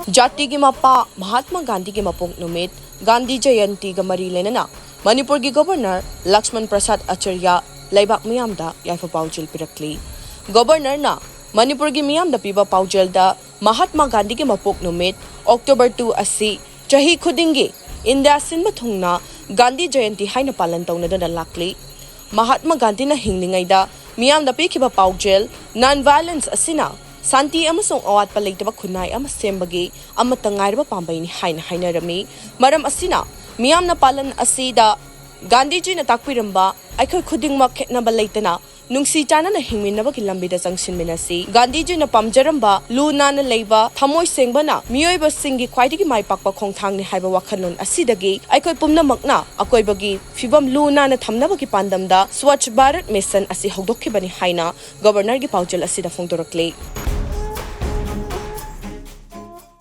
जाति की मपा महात्मा गांधी के मपोंग नुमित गांधी जयंती का मरी लेना मणिपुर की गवर्नर लक्ष्मण प्रसाद आचार्य लेबाक मियामदा याइफा पाउजेल पिरकली गवर्नर ना मणिपुर की मियामदा पीबा पाउजेल दा महात्मा गांधी के मपोक नुमित अक्टोबर 2 असि चाही खुदिंगी इंडिया सिन बथुंगना गांधी जयंती हाइना पालन तौनदना लाकली महात्मा गांधी ना हिंगलिंगैदा मियामदा पीखिबा पाउजेल नॉन वायलेंस असिना शांति अमसों अवात्पा लेतबा खुनाई अमा सेमबगी अमता ngairba pambaini haina hainarami maram asina miyamna palan asida Gandhi ji ने ताकपिरंबा अखोय खुदिंगमक खेतनबा लेतना नुंगसी चाना हिंगमिनबा की लंबीदा चंगसिनमिनसी गांधी जी ने पामजरंबा लूना न लेबा थमोय सेंगबना मियोयबा सिंगी ख्वाइदगी माइपाकपा खोंगथांगनि हाइबा वाखनलोन असिदगी अखोय पुमनमकना अकोयबगी फिबम लूना न थमनबा की पांदमदा स्वच्छ भारत मिशन असि हौदोखिबनि हाइना गवर्नर की पाउजेल असिदा फोंदोरकले।